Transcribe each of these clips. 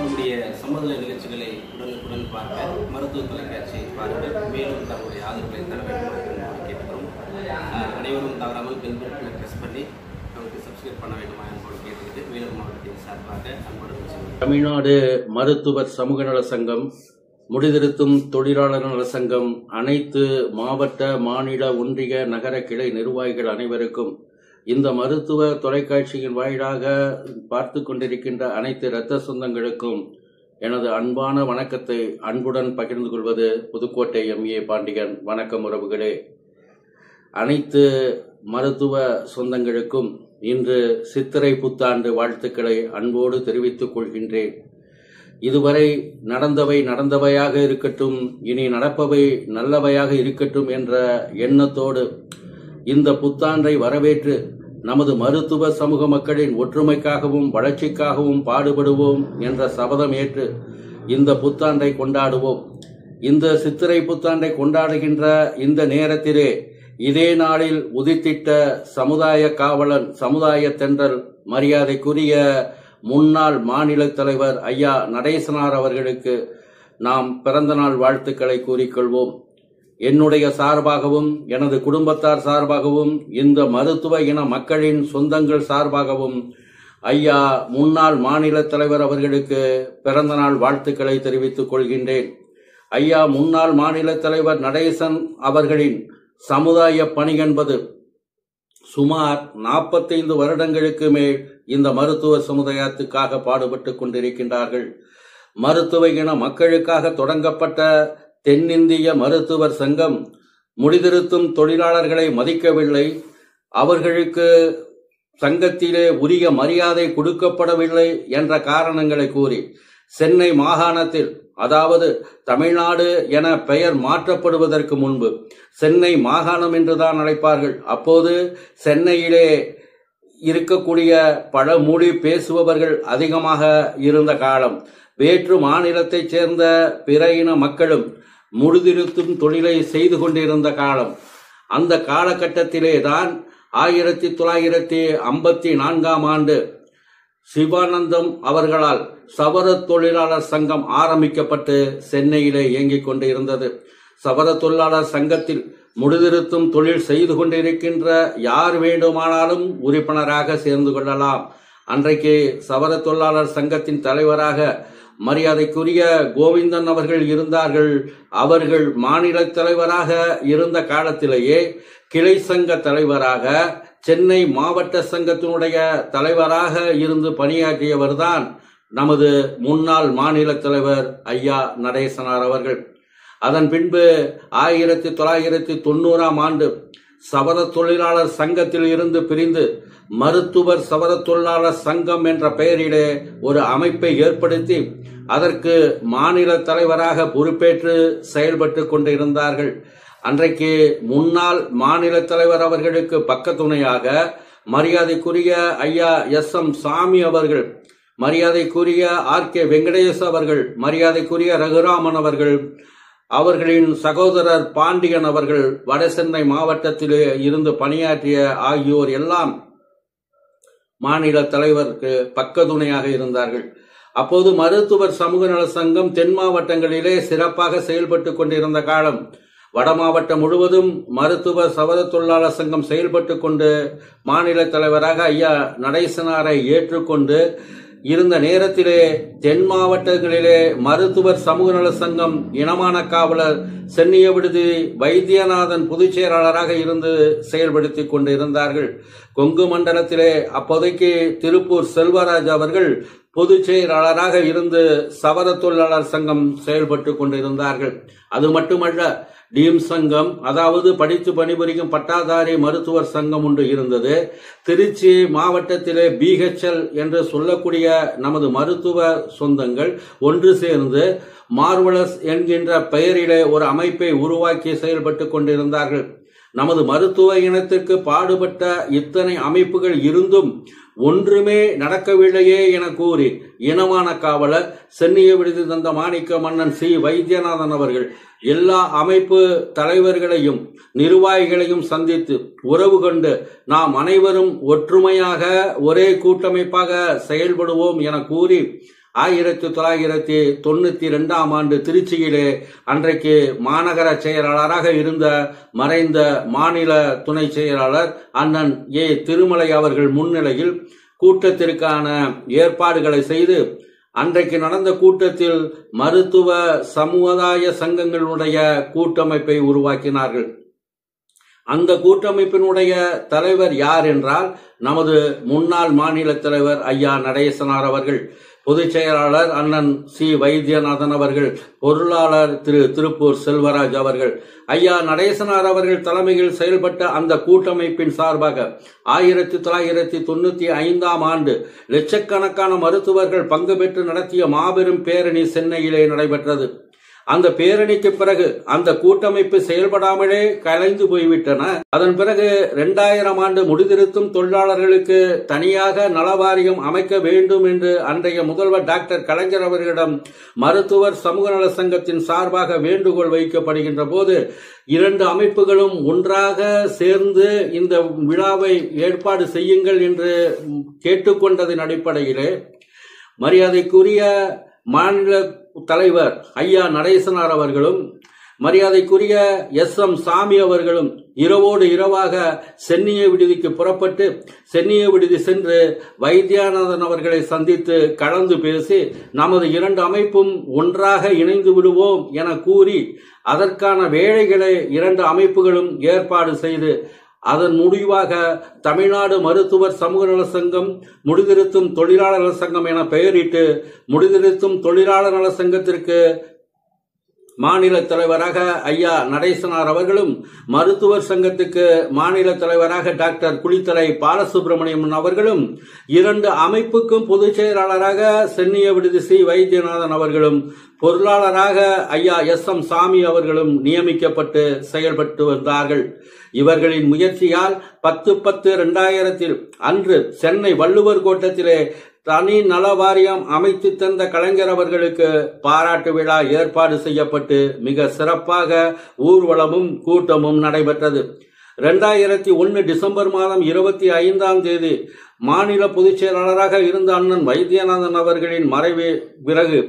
நம்முடைய சமூக நிகழ்ச்சிகளை உடனுக்குடன் பார்க்க மருத்துவ தொலைக்காட்சியை பாருங்கள். மேலும் தங்களுடைய ஆதரவுகளை தர வேண்டும் கேட்கிறோம். அனைவரும் தவறாமல் பெல் பட்டனை பிரஸ் பண்ணி நமக்கு சப்ஸ்கிரைப் பண்ண வேண்டுமா என்பது கேட்டுக்கிட்டு வேலூர் மாவட்டத்தின் சார்பாக அன்புடன் தமிழ்நாடு மருத்துவர் சமூக நல சங்கம், முடிதிருத்தும் தொழிலாளர் நல சங்கம், அனைத்து மாவட்ட, மாநில, ஒன்றிய, நகர கிளை நிர்வாகிகள் அனைவருக்கும் இந்த மருத்துவ தொலைக்காட்சியின் வாயிலாக பார்த்து கொண்டிருக்கின்ற அனைத்து இரத்த சொந்தங்களுக்கும் எனது அன்பான வணக்கத்தை அன்புடன் பகிர்ந்து கொள்வது புதுக்கோட்டை MA பாண்டியன். வணக்கம் உறவுகளே. அனைத்து மருத்துவ சொந்தங்களுக்கும் இன்று சித்திரை புத்தாண்டு வாழ்த்துக்களை அன்போடு தெரிவித்துக் கொள்கின்றேன். இதுவரை நடந்தவை நடந்தவையாக இருக்கட்டும், இனி நடப்பவை நல்லவையாக இருக்கட்டும் என்ற எண்ணத்தோடு இந்த புத்தாண்டை வரவேற்று நமது மருத்துவ சமூக மக்களின் ஒற்றுமைக்காகவும் வளர்ச்சிக்காகவும் பாடுபடுவோம் என்ற சபதம் ஏற்று இந்த புத்தாண்டை கொண்டாடுவோம். இந்த சித்திரை புத்தாண்டை கொண்டாடுகின்ற இந்த நேரத்திலே இதே நாளில் உதித்திட்ட சமுதாய காவலன், சமுதாய தென்றல், மரியாதைக்குரிய முன்னாள் மாநில தலைவர் ஐயா நடேசனார் அவர்களுக்கு நாம் பிறந்தநாள் வாழ்த்துக்களை கூறிக்கொள்வோம். என்னுடைய சார்பாகவும் எனது குடும்பத்தார் சார்பாகவும் இந்த மருத்துவ இன மக்களின் சொந்தங்கள் சார்பாகவும் ஐயா முன்னாள் மாநில தலைவர் அவர்களுக்கு பிறந்தநாள் வாழ்த்துக்களை தெரிவித்துக் கொள்கின்றேன். ஐயா முன்னாள் மாநில தலைவர் நடேசன் அவர்களின் சமுதாய பணி என்பது சுமார் 45 வருடங்களுக்கு மேல் இந்த மருத்துவ சமுதாயத்துக்காக பாடுபட்டுக் கொண்டிருக்கின்றார்கள். மருத்துவ இன மக்களுக்காக தொடங்கப்பட்ட தென்னிந்திய மருத்துவர் சங்கம் முடிதிருத்தும் தொழிலாளர்களை மதிக்கவில்லை, அவர்களுக்கு சங்கத்திலே உரிய மரியாதை கொடுக்கப்படவில்லை என்ற காரணங்களை கூறி சென்னை மாகாணத்தில், அதாவது தமிழ்நாடு என பெயர் மாற்றப்படுவதற்கு முன்பு சென்னை மாகாணம் என்றுதான் அழைப்பார்கள். அப்போது சென்னையிலே இருக்கக்கூடிய பல மொழி பேசுபவர்கள் அதிகமாக இருந்த காலம். வேற்று மாநிலத்தைச் சேர்ந்த பிற இன மக்களும் முடிதிருத்தும் தொழிலை செய்து கொண்டிருந்த காலம். அந்த காலகட்டத்திலே தான் 1954ஆம் ஆண்டு சிவானந்தம் அவர்களால் சவர தொழிலாளர் சங்கம் ஆரம்பிக்கப்பட்டு சென்னையிலே இயங்கிக் கொண்டு இருந்தது. சவர தொழிலாளர் சங்கத்தில் முடிதிருத்தும் தொழில் செய்து கொண்டிருக்கின்ற யார் வேண்டுமானாலும் உறுப்பினராக சேர்ந்து கொள்ளலாம். அன்றைக்கு சவர தொழிலாளர் சங்கத்தின் தலைவராக மரியாதைக்குரிய கோவிந்தன் அவர்கள் இருந்தார்கள். அவர்கள் மாநில தலைவராக இருந்த காலத்திலேயே கிளை சங்க தலைவராக, சென்னை மாவட்ட சங்கத்தினுடைய தலைவராக இருந்து பணியாற்றியவர்தான் நமது முன்னாள் மாநில தலைவர் ஐயா நடேசனார் அவர்கள். அதன் பின்பு 1990ஆம் ஆண்டு சவர தொழிலாளர் சங்கத்தில் இருந்து பிரிந்து மருத்துவர் சவர தொழிலாளர் சங்கம் என்ற பெயரிலே ஒரு அமைப்பை ஏற்படுத்தி அதற்கு மாநில தலைவராக பொறுப்பேற்று செயல்பட்டு கொண்டிருந்தார்கள். அன்றைக்கு முன்னாள் மாநில தலைவர் அவர்களுக்கு பக்க துணையாக மரியாதைக்குரிய ஐயா SM சாமி அவர்கள், மரியாதைக்குரிய RK வெங்கடேஷ் அவர்கள், மரியாதைக்குரிய ரகுராமன் அவர்கள், அவர்களின் சகோதரர் பாண்டியன் அவர்கள் வடசென்னை மாவட்டத்திலே இருந்து பணியாற்றிய ஆகியோர் எல்லாம் மாநில தலைவருக்கு பக்க துணையாக இருந்தார்கள். அப்போது மருத்துவர் சமூக நல சங்கம் தென் மாவட்டங்களிலே சிறப்பாக செயல்பட்டு கொண்டிருந்த காலம். வட மாவட்டம் முழுவதும் மருத்துவர் சவர தொழிலாளர் சங்கம் செயல்பட்டு கொண்டு மாநில தலைவராக ஐயா நடேசனாரை ஏற்றுக்கொண்டு இருந்த நேரத்திலே தென் மாவட்டங்களிலே மருத்துவர் சமூக நல சங்கம் இனமான காவலர் சென்னிய விடுதி வைத்தியநாதன் பொதுச் செயலாளராக இருந்து செயல்படுத்திக் கொண்டிருந்தார்கள். கொங்கு மண்டலத்திலே அப்போதைக்கு திருப்பூர் செல்வராஜ் அவர்கள் பொதுச் செயலாளராக இருந்து சவர தொழிலாளர் சங்கம் செயல்பட்டு கொண்டிருந்தார்கள். அது மட்டுமல்ல, டீம் சங்கம், அதாவது படித்து பணிபுரியும் பட்டாதாரி மருத்துவர் சங்கம் ஒன்று இருந்தது. திருச்சி மாவட்டத்திலே BHL என்று சொல்லக்கூடிய நமது மருத்துவ சொந்தங்கள் ஒன்று சேர்ந்து மார்வலஸ் என்கின்ற பெயரிலே ஒரு அமைப்பை உருவாக்கி செயல்பட்டு கொண்டிருந்தார்கள். நமது மருத்துவ இனத்திற்கு பாடுபட்ட இத்தனை அமைப்புகள் இருந்தும் ஒன்றுமே நடக்கவில்லையே என கூறி இனமான காவலர் சென்னிய விடுதி தந்த மாணிக்க மன்னன் C வைத்தியநாதன் அவர்கள் எல்லா அமைப்பு தலைவர்களையும் நிர்வாகிகளையும் சந்தித்து உறவு கொண்டு நாம் அனைவரும் ஒற்றுமையாக ஒரே கூட்டமைப்பாக செயல்படுவோம் என கூறி 1992ஆம் ஆண்டு திருச்சியிலே அன்றைக்கு மாநகர செயலாளராக இருந்த மறைந்த மாநில துணை செயலாளர் அண்ணன் ஏ. திருமலை அவர்கள் முன்னிலையில் கூட்டத்திற்கான ஏற்பாடுகளை செய்து அன்றைக்கு நடந்த கூட்டத்தில் மருத்துவ சமுதாய சங்கங்களுடைய கூட்டமைப்பை உருவாக்கினார்கள். அந்த கூட்டமைப்பினுடைய தலைவர் யார் என்றால் நமது முன்னாள் மாநில தலைவர் ஐயா நடேசனார் அவர்கள், பொதுச் செயலாளர் அண்ணன் சி. வைத்தியநாதன் அவர்கள், பொருளாளர் திரு திருப்பூர் செல்வராஜ் அவர்கள். ஐயா நடேசனார் அவர்கள் தலைமையில் செயல்பட்ட அந்த கூட்டமைப்பின் சார்பாக 1995ஆம் ஆண்டு லட்சக்கணக்கான மருத்துவர்கள் பங்கு பெற்று நடத்திய மாபெரும் பேரணி சென்னையிலே நடைபெற்றது. அந்த பேரணிக்கு பிறகு அந்த கூட்டமைப்பு செயல்படாமலே கலைந்து போய்விட்டன. அதன் பிறகு 2000ஆம் ஆண்டு முடிதிருத்தும் தொழிலாளர்களுக்கு தனியாக நலவாரியம் அமைக்க வேண்டும் என்று அன்றைய முதல்வர் டாக்டர் கலைஞர் அவர்களிடம் மருத்துவர் சமூக நல சங்கத்தின் சார்பாக வேண்டுகோள் வைக்கப்படுகின்ற போது 2 அமைப்புகளும் ஒன்றாக சேர்ந்து இந்த விழாவை ஏற்பாடு செய்யுங்கள் என்று கேட்டுக்கொண்டதின் அடிப்படையிலே மரியாதைக்குரிய மாநில தலைவர் ஐயா நடேசனார் அவர்களும் மரியாதைக்குரிய எஸ்.எம். சாமி அவர்களும் இரவோடு இரவாக சென்னிய விடுதிக்கு புறப்பட்டு சென்னிய விடுதி சென்று வைத்தியநாதன் அவர்களை சந்தித்து கலந்து பேசி நமது 2 அமைப்பும் ஒன்றாக இணைந்து விடுவோம் என கூறி அதற்கான வேலைகளை 2 அமைப்புகளும் ஏற்பாடு செய்து அதன் முடிவாக தமிழ்நாடு மருத்துவர் சமூக நல சங்கம், முடிதிருத்தும் தொழிலாளர் நல சங்கம் என பெயரிட்டு முடிதிருத்தும் தொழிலாளர் நல சங்கத்திற்கு மாநில தலைவராக ஐயா நடேசனார் அவர்களும், மருத்துவர் சங்கத்துக்கு மாநில தலைவராக டாக்டர் குளித்தலை பாலசுப்ரமணியம் அவர்களும், 2 அமைப்புக்கும் பொதுச் செயலாளராக சென்னிய விடுதி சி. வைத்தியநாதன் அவர்களும், பொருளாளராக ஐயா எஸ்.எம். சாமி அவர்களும் நியமிக்கப்பட்டு செயல்பட்டு வந்தார்கள். இவர்களின் முயற்சியால் 10/10/2000 அன்று சென்னை வள்ளுவர் கோட்டத்திலே தனி நல வாரியம் அமைத்து தந்த கலைஞர் அவர்களுக்கு பாராட்டு விழா ஏற்பாடு செய்யப்பட்டு மிக சிறப்பாக ஊர்வலமும் கூட்டமும் நடைபெற்றது. 2001 டிசம்பர் மாதம் 25ஆம் தேதி மாநில பொதுச் செயலாளராக இருந்த அண்ணன் வைத்தியநாதன் அவர்களின் மறைவு பிறகு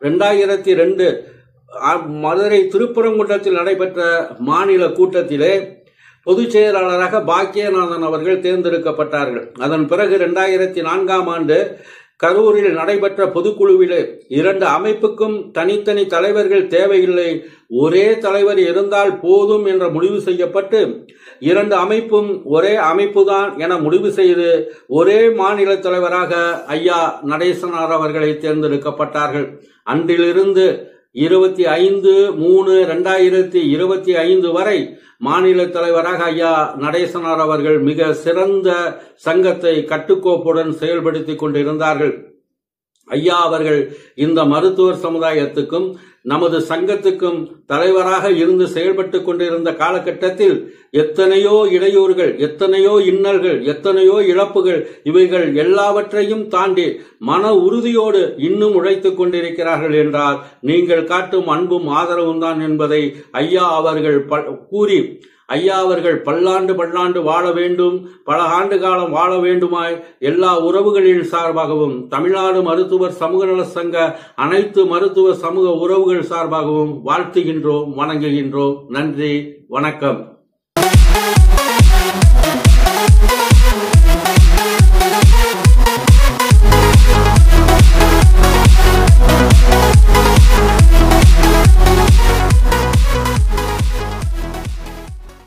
2002 மதுரை திருப்பரங்குன்றத்தில் நடைபெற்ற மாநில கூட்டத்திலே பொதுச் செயலாளராக பாக்கியநாதன் அவர்கள் தேர்ந்தெடுக்கப்பட்டார்கள். அதன் பிறகு 2004ஆம் ஆண்டு கரூரில் நடைபெற்ற பொதுக்குழுவிலே 2 அமைப்புக்கும் தனித்தனி தலைவர்கள் தேவையில்லை, ஒரே தலைவர் இருந்தால் போதும் என்ற முடிவு செய்யப்பட்டு 2 அமைப்பும் ஒரே அமைப்புதான் என முடிவு செய்து ஒரே மாநில தலைவராக ஐயா நடேசனார் அவர்களை தேர்ந்தெடுக்கப்பட்டார்கள். அன்றிலிருந்து 25/3/2025 வரை மாநில தலைவராக ஐயா நடேசனார் அவர்கள் மிக சிறந்த சங்கத்தை கட்டுக்கோப்புடன் செயல்படுத்திக் கொண்டிருந்தார்கள். ஐயா அவர்கள் இந்த மருத்துவர் சமுதாயத்துக்கும் நமது சங்கத்துக்கும் தலைவராக இருந்து செயல்பட்டுக் கொண்டிருந்த காலகட்டத்தில் எத்தனையோ இடையூறுகள், எத்தனையோ இன்னல்கள், எத்தனையோ இழப்புகள், இவைகள் எல்லாவற்றையும் தாண்டி மன உறுதியோடு இன்னும் உழைத்துக் கொண்டிருக்கிறார்கள் என்றால் நீங்கள் காட்டும் அன்பும் ஆதரவும் தான் என்பதை ஐயா அவர்கள் கூறி, ஐயா அவர்கள் பல்லாண்டு வாழ வேண்டும், பல ஆண்டு காலம் வாழ வேண்டுமாய் எல்லா உறவுகளின் சார்பாகவும் தமிழ்நாடு மருத்துவர் சமூக நல சங்க அனைத்து மருத்துவ சமூக உறவுகள் சார்பாகவும் வாழ்த்துகின்றோம், வணங்குகின்றோம். நன்றி, வணக்கம்.